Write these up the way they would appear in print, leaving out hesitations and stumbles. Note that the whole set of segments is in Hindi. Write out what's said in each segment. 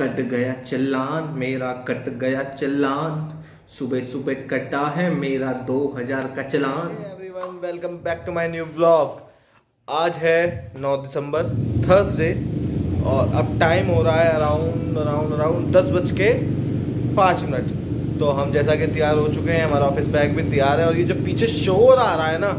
कट गया चालान मेरा, कट गया चालान, सुबह सुबह कटा है मेरा 2000 का चालान। Everyone, welcome back to my new blog. आज है 9 दिसंबर, थर्सडे, और अब टाइम हो रहा है अराउंड 10:05। तो हम जैसा कि तैयार हो चुके हैं, हमारा ऑफिस बैग भी तैयार है। और ये जो पीछे शोर आ रहा है ना,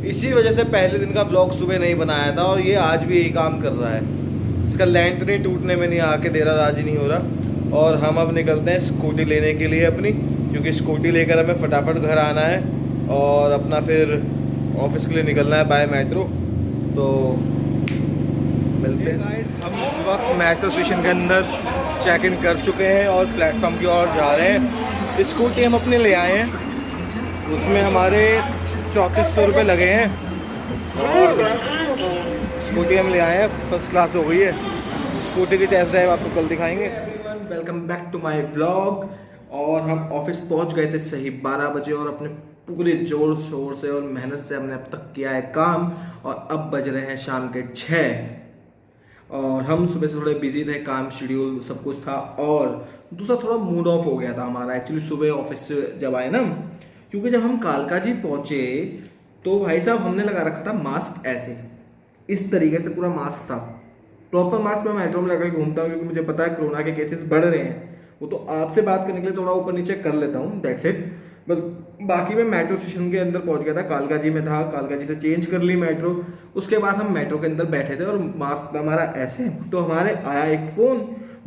इसी वजह से पहले दिन का ब्लॉग सुबह नहीं बनाया था, और ये आज भी यही काम कर रहा है। इसका लैंट नहीं टूटने में नहीं आके दे रहा, राजी नहीं हो रहा। और हम अब निकलते हैं स्कूटी लेने के लिए अपनी, क्योंकि स्कूटी लेकर हमें फटाफट घर आना है और अपना फिर ऑफिस के लिए निकलना है बाय मेट्रो। तो मिलते हैं। हम इस वक्त मेट्रो स्टेशन के अंदर चेक इन कर चुके हैं और प्लेटफॉर्म की ओर जा रहे हैं। स्कूटी हम अपने ले आए हैं, उसमें हमारे 3400 रुपये लगे हैं। और स्कूटी हम ले आए हैं, फर्स्ट क्लास हो गई है। स्कूटी की टेस्ट ड्राइव आपको कल दिखाएंगे। Welcome back to my blog. और हम ऑफिस पहुंच गए थे सही 12 बजे, और अपने पूरे जोर शोर से और मेहनत से हमने अब तक किया है काम। और अब बज रहे हैं शाम के 6, और हम सुबह से थोड़े बिजी थे, काम शेड्यूल सब कुछ था। और दूसरा थोड़ा मूड ऑफ हो गया था हमारा एक्चुअली सुबह ऑफिस से जब आए ना, क्योंकि जब हम कालका जी पहुंचे तो भाई साहब हमने लगा रखा था मास्क, ऐसे इस तरीके से पूरा मास्क था, प्रॉपर मास्क। मैं मेट्रो में लगा के घूमता हूँ क्योंकि मुझे पता है कोरोना के केसेस बढ़ रहे हैं। वो तो आपसे बात करने के लिए थोड़ा ऊपर नीचे कर लेता हूँ, दैट्स इट। बस बाकी मैं मेट्रो स्टेशन के अंदर पहुंच गया था, कालका जी में था, कालका जी से चेंज कर ली मेट्रो। उसके बाद हम मेट्रो के अंदर बैठे थे और मास्क था हमारा ऐसे। तो हमारे आया एक फ़ोन,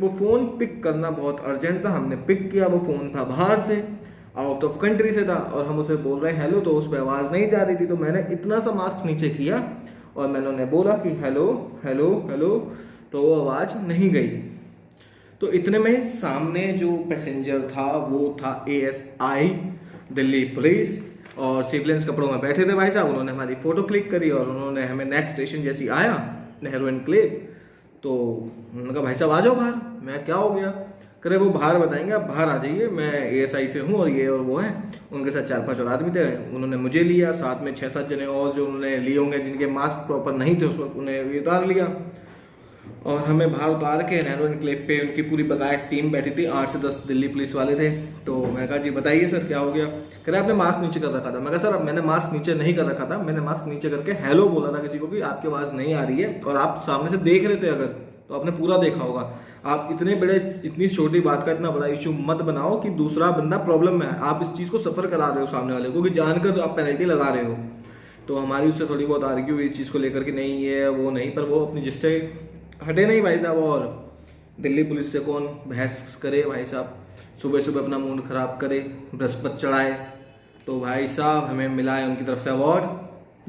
वो फ़ोन पिक करना बहुत अर्जेंट था, हमने पिक किया। वो फ़ोन था बाहर से, आउट ऑफ कंट्री से था, और हम उसे बोल रहे हैं हेलो, तो उस पर आवाज़ नहीं जा रही थी। तो मैंने इतना सा मास्क नीचे किया और मैंने उन्हें बोला कि हेलो हेलो हेलो, तो वो आवाज़ नहीं गई। तो इतने में सामने जो पैसेंजर था वो था ASI दिल्ली पुलिस, और सिविलियंस कपड़ों में बैठे थे भाई साहब। उन्होंने हमारी फ़ोटो क्लिक करी और उन्होंने हमें नेक्स्ट स्टेशन जैसी आया, नेहरू एनक्लेव, तो उन्होंने कहा भाई साहब आ जाओ बाहर। मैं क्या हो गया, करे वो बाहर बताएंगे, आप बाहर आ जाइए, मैं ASI से हूँ और ये और वो है। उनके साथ 4-5 और आदमी थे, उन्होंने मुझे लिया, साथ में 6-7 जने और जो उन्होंने लिए होंगे जिनके मास्क प्रॉपर नहीं थे उस वक्त, उन्हें भी उतार लिया। और हमें बाहर उतार के नेहरू एनक्लेव पे उनकी पूरी बकाया टीम बैठी थी, 8 से 10 दिल्ली पुलिस वाले थे। तो मैंने कहा जी बताइए सर क्या हो गया। कह रहे आपने मास्क नीचे कर रखा था। मैं कहा सर अब मैंने मास्क नीचे नहीं कर रखा था, मैंने मास्क नीचे करके हेलो बोला था किसी को कि आपकी आवाज़ नहीं आ रही है, और आप सामने से देख रहे थे अगर, तो आपने पूरा देखा होगा। आप इतनी छोटी बात का इतना बड़ा इशू मत बनाओ कि दूसरा बंदा प्रॉब्लम में है। आप इस चीज़ को सफ़र करा रहे हो सामने वाले को, कि जानकर आप पेनल्टी लगा रहे हो। तो हमारी उससे थोड़ी बहुत आर्ग्यू हुई इस चीज़ को लेकर कि नहीं ये वो नहीं, पर वो अपनी जिससे हटे नहीं भाई साहब। और दिल्ली पुलिस से कौन बहस करे भाई साहब, सुबह सुबह अपना मूड ख़राब करे, बृहस्पति चढ़ाए। तो भाई साहब हमें मिला है उनकी तरफ से अवार्ड,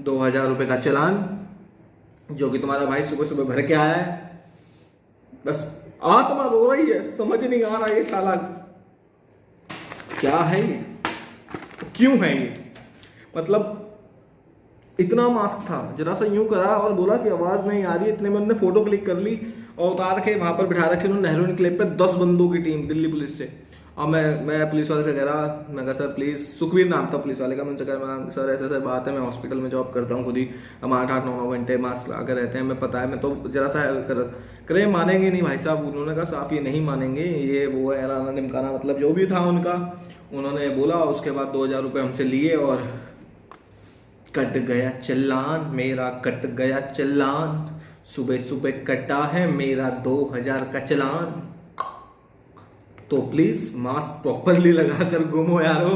2000 रुपये का चालान, जो कि तुम्हारा भाई सुबह सुबह भर के आया है। बस आत्मा रो रही है, समझ नहीं आ रहा ये साला क्या है, ये क्यों है ये। मतलब इतना मास्क था, जरा सा यूं करा और बोला कि आवाज़ नहीं आ रही है, इतने में उन्होंने फ़ोटो क्लिक कर ली और उतार के वहाँ पर बिठा रखे उन्होंने नेहरू एनक्लेव पे 10 बंदों की टीम दिल्ली पुलिस से। और मैं पुलिस वाले से कह रहा, मैं कहा सर प्लीज़, सुखवीर नाम था पुलिस वाले का, मैं उनसे कह रहा सर ऐसे ऐसे बात है, मैं हॉस्पिटल में जॉब करता हूँ खुद ही, हम 8-8-9-9 घंटे मास्क लगा कर रहते हैं, मैं पता है, मैं तो जरा सा करे मानेंगे नहीं भाई साहब। उन्होंने कहा साफ ये नहीं मानेंगे, ये वो है ऐलाना निमकाना, मतलब जो भी था उनका उन्होंने बोला। उसके बाद 2000 रुपये हमसे लिए और कट गया चालान मेरा, कट गया चालान, सुबह सुबह कटा है मेरा 2000 का चालान। तो प्लीज़ मास्क प्रॉपरली लगा कर घूमो यारो,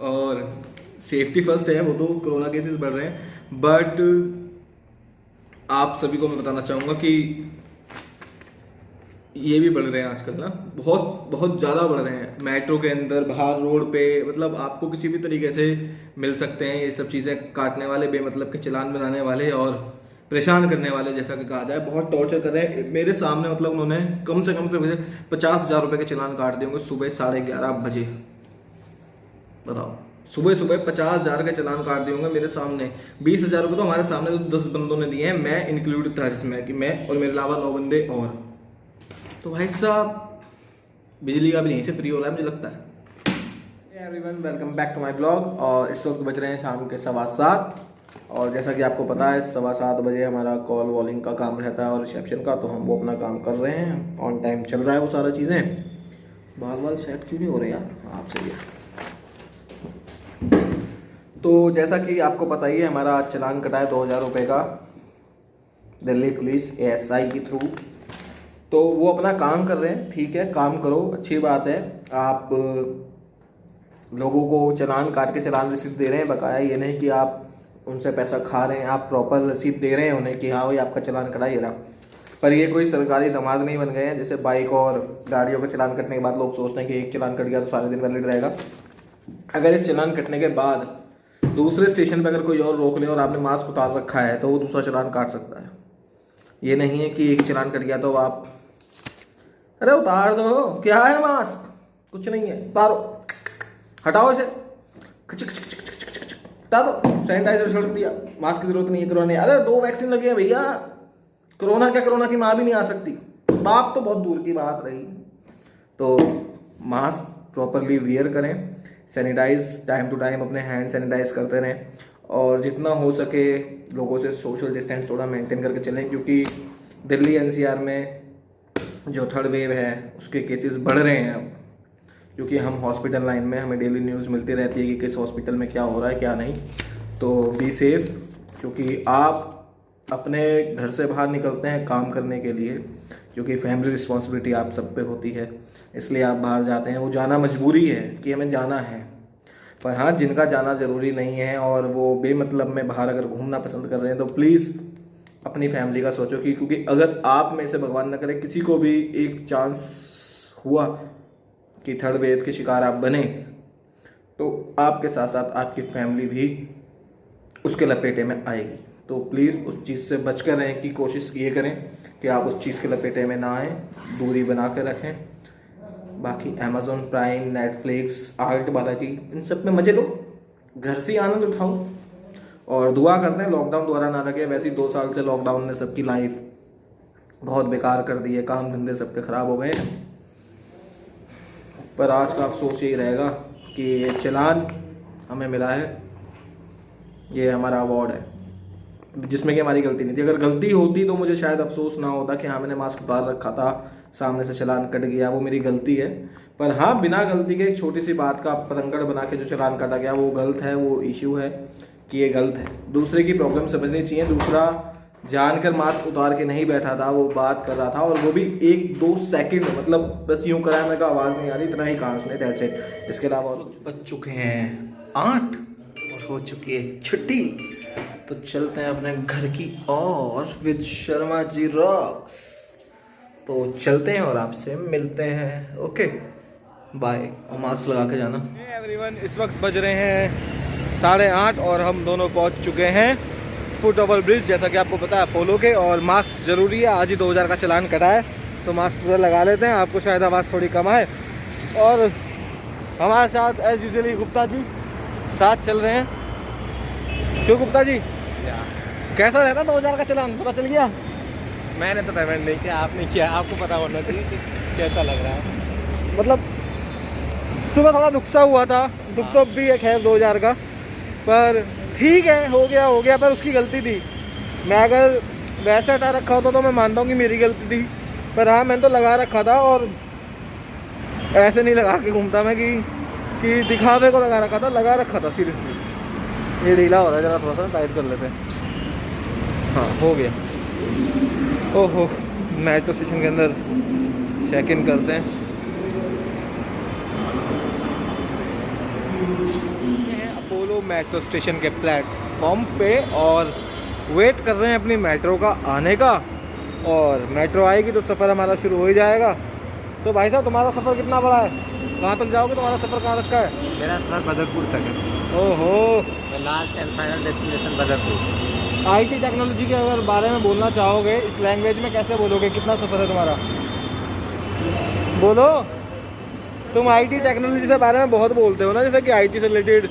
और सेफ्टी फर्स्ट है। वो तो कोरोना केसेस बढ़ रहे हैं, बट आप सभी को मैं बताना चाहूँगा कि ये भी बढ़ रहे हैं आजकल ना, बहुत बहुत ज़्यादा बढ़ रहे हैं। मेट्रो के अंदर, बाहर रोड पे, मतलब आपको किसी भी तरीके से मिल सकते हैं ये सब चीज़ें काटने वाले, बेमतलब के चालान बनाने वाले और परेशान करने वाले, जैसा कि कहा जाए। बहुत टॉर्चर कर रहे हैं मेरे सामने, मतलब उन्होंने कम से 50,000 रुपये के चालान काट दिए होंगे सुबह 11:30 बजे। बताओ, सुबह सुबह 50,000 के चालान काट दिए होंगे मेरे सामने। 20,000 रुपये तो हमारे सामने तो 10 बंदों ने दिए हैं, मैं इंक्लूड था जिसमें, कि मैं और मेरे अलावा 9 बंदे और। तो भाई साहब बिजली का भी यहीं से फ्री हो रहा है मुझे लगता है। Everyone, welcome back to my blog. और इस वक्त बज रहे हैं शाम के 7:15, और जैसा कि आपको पता है 7:15 बजे हमारा कॉल वॉलिंग का काम रहता है और रिसेप्शन का, तो हम वो अपना काम कर रहे हैं, ऑन टाइम चल रहा है वो सारा चीज़ें। बाल सेट क्यों नहीं हो रहे यार आपसे ये। तो जैसा कि आपको पता ही है हमारा चालान कटा है 2000 रुपये का दिल्ली पुलिस ASI के थ्रू। तो वो अपना काम कर रहे हैं, ठीक है, काम करो, अच्छी बात है। आप लोगों को चालान काट के चालान रसीद दे रहे हैं बकाया, ये नहीं कि आप उनसे पैसा खा रहे हैं, आप प्रॉपर रसीद दे रहे हैं उन्हें कि हाँ भाई आपका चालान कटा ही रहा। पर ये कोई सरकारी दमाद नहीं बन गए हैं जैसे बाइक और गाड़ियों का चालान कटने के बाद लोग सोचते हैं कि एक चालान कट गया तो सारे दिन वैलिड रहेगा। अगर इस चालान कटने के बाद दूसरे स्टेशन पर अगर कोई और रोक ले और आपने मास्क उतार रखा है तो वो दूसरा चालान काट सकता है। ये नहीं है कि एक चालान कट गया तो आप अरे उतार दो, क्या है मास्क, कुछ नहीं है, उतारो, हटाओ इसे, हटा दो, सैनिटाइजर छोड़ दिया, मास्क की जरूरत नहीं है, कोरोना नहीं। अरे 2 वैक्सीन लगे हैं भैया, कोरोना क्या, कोरोना की माँ भी नहीं आ सकती, बाप तो बहुत दूर की बात रही। तो मास्क प्रॉपरली वियर करें, सैनिटाइज टाइम टू टाइम अपने हैंड सैनिटाइज करते रहें और जितना हो सके लोगों से सोशल डिस्टेंस थोड़ा मेंटेन करके चलें, क्योंकि दिल्ली NCR में जो थर्ड वेव है उसके केसेस बढ़ रहे हैं अब, क्योंकि हम हॉस्पिटल लाइन में हमें डेली न्यूज़ मिलती रहती है कि किस हॉस्पिटल में क्या हो रहा है क्या नहीं। तो बी सेफ, क्योंकि आप अपने घर से बाहर निकलते हैं काम करने के लिए, क्योंकि फैमिली रिस्पॉन्सिबिलिटी आप सब पे होती है, इसलिए आप बाहर जाते हैं, वो जाना मजबूरी है कि हमें जाना है। पर हाँ, जिनका जाना ज़रूरी नहीं है और वो बेमतलब में बाहर अगर घूमना पसंद कर रहे हैं तो प्लीज़ अपनी फैमिली का सोचो कि, क्योंकि अगर आप में से भगवान न करे किसी को भी एक चांस हुआ कि थर्ड वेव के शिकार आप बने तो आपके साथ साथ आपकी फैमिली भी उसके लपेटे में आएगी। तो प्लीज़ उस चीज़ से बच कर रहें, की कोशिश ये करें कि आप उस चीज़ के लपेटे में ना आएँ, दूरी बना कर रखें। बाकी Amazon prime, Netflix, ALT Balaji, इन सब में मज़े लो, घर से आनंद उठाओ और दुआ करते हैं लॉकडाउन दोबारा ना लगे। वैसे ही 2 साल से लॉकडाउन ने सबकी लाइफ बहुत बेकार कर दी है, काम धंधे सबके ख़राब हो गए हैं। पर आज का अफसोस यही रहेगा कि ये चालान हमें मिला है, ये हमारा अवार्ड है जिसमें कि हमारी गलती नहीं थी। अगर गलती होती तो मुझे शायद अफसोस ना होता कि हाँ मैंने मास्क उतार रखा था, सामने से चालान कट गया, वो मेरी गलती है। पर हाँ, बिना गलती के एक छोटी सी बात का पतंगड़ बना के जो चालान काटा गया वो गलत है, वो इश्यू है कि ये गलत है। दूसरे की प्रॉब्लम समझनी चाहिए। दूसरा जानकर मास्क उतार के नहीं बैठा था, वो बात कर रहा था और वो भी 1-2 सेकंड, मतलब बस यूं कराया, मैं कहा आवाज़ नहीं आ रही, इतना ही कहा उसने, दैट्स इट। इसके अलावा बज चुके हैं 8 और हो चुकी है छुट्टी, तो चलते हैं अपने घर की और विद शर्मा जी रॉक्स। तो चलते हैं और आपसे मिलते हैं, ओके बाय, और मास्क लगा के जाना। एवरीवन, इस वक्त बज रहे हैं 8:30 और हम दोनों पहुंच चुके हैं फुट ओवर ब्रिज, जैसा कि आपको पता है अपोलो के। और मास्क ज़रूरी है, आज ही 2000 का चालान कटा है तो मास्क पूरा लगा लेते हैं, आपको शायद आवाज़ थोड़ी कम आए। और हमारे साथ एज यूजुअली गुप्ता जी साथ चल रहे हैं। क्यों गुप्ता जी, कैसा रहता 2000 का चालान, पता चल गया? मैंने तो पेमेंट नहीं किया, आपने किया, आपको पता होना चाहिए कि कैसा लग रहा है। मतलब सुबह थोड़ा दुख सा हुआ था, दुख तो अब भी है खैर 2000 का, पर ठीक है, हो गया, पर उसकी गलती थी। मैं अगर वैसे हटा रखा होता तो मैं मानता हूँ कि मेरी गलती थी, पर हाँ मैंने तो लगा रखा था और ऐसे नहीं लगा के घूमता मैं कि दिखावे को लगा रखा था सीरियसली। ये ढीला हो रहा है, जरा थोड़ा सा टाइट कर लेते हैं। हाँ, हो गया। ओहो, मेट्रो स्टेशन के अंदर चेक इन करते हैं। अपोलो मेट्रो स्टेशन के प्लेटफॉर्म पे और वेट कर रहे हैं अपनी मेट्रो का आने का, और मेट्रो आएगी तो सफ़र हमारा शुरू हो ही जाएगा। तो भाई साहब, तुम्हारा सफ़र कितना बड़ा है, कहाँ तक जाओगे, तुम्हारा सफ़र कहाँ तक का है? मेरा सफ़र बदरपुर तक है। ओहो, last and final destination Badarpur. IT technology के अगर बारे में बोलना चाहोगे इस लैंग्वेज में कैसे बोलोगे, कितना सफ़र है तुम्हारा, बोलो। तुम IT टेक्नोलॉजी के बारे में बहुत बोलते हो ना, जैसे कि IT से रिलेटेड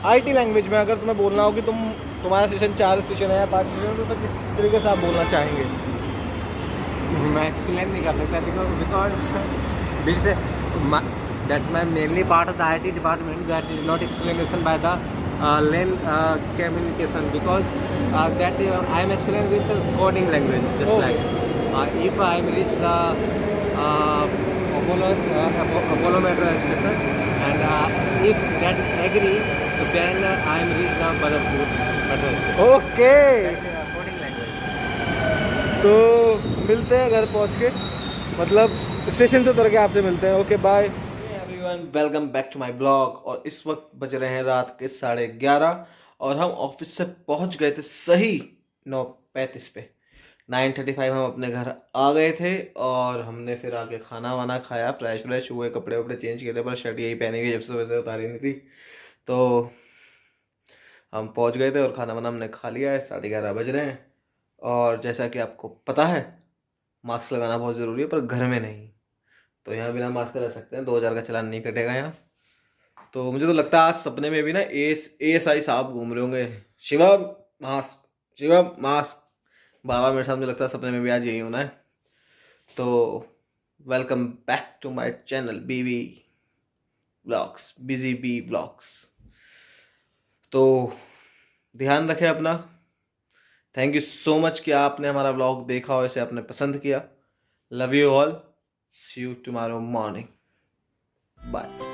IT लैंग्वेज में अगर तुम्हें बोलना हो कि तुम्हारा स्टेशन 4 स्टेशन है या 5 स्टेशन है, तो सर किस तरीके से आप बोलना चाहेंगे? मैं एक्सप्लेन नहीं कर सकता because this that's my mainly part of the IT department, that is not explanation by the learn communication, because that I am explaining with the coding language, just Okay. like if I am reach the Apollo metro station, and if that agree, then I am reach the Badalpur metro station. Okay, Coding language. तो मिलते हैं घर पहुंच के, मतलब स्टेशन से उतर के आपसे मिलते हैं। Okay bye everyone, welcome back to my blog. और इस वक्त बज रहे हैं रात के 11:30 और हम ऑफिस से पहुंच गए थे सही 9:35 पे। 9:35 हम अपने घर आ गए थे और हमने फिर आके खाना वाना खाया, फ्रेश हुए, कपड़े वपड़े चेंज किए थे, पर शर्ट यही पहनी गई जब से वैसे उतारी नहीं थी। तो हम पहुंच गए थे और खाना वाना हमने खा लिया है। 11:30 बज रहे हैं और जैसा कि आपको पता है मास्क लगाना बहुत ज़रूरी है, पर घर में नहीं। तो यहाँ बिना मास्क रह सकते हैं, 2000 का चालान नहीं कटेगा यहाँ। तो मुझे तो लगता है आज सपने में भी ना ASI साहब घूम रहे होंगे, शिवम मास्क, शिवम मास्क। बाबा मेरे साथ, मुझे लगता है सपने में भी आज यही होना है। तो welcome back to my channel BB vlogs, busy B vlogs. तो ध्यान रखें अपना। थैंक यू सो मच कि आपने हमारा व्लॉग देखा और इसे आपने पसंद किया। Love you all, see you tomorrow morning, bye.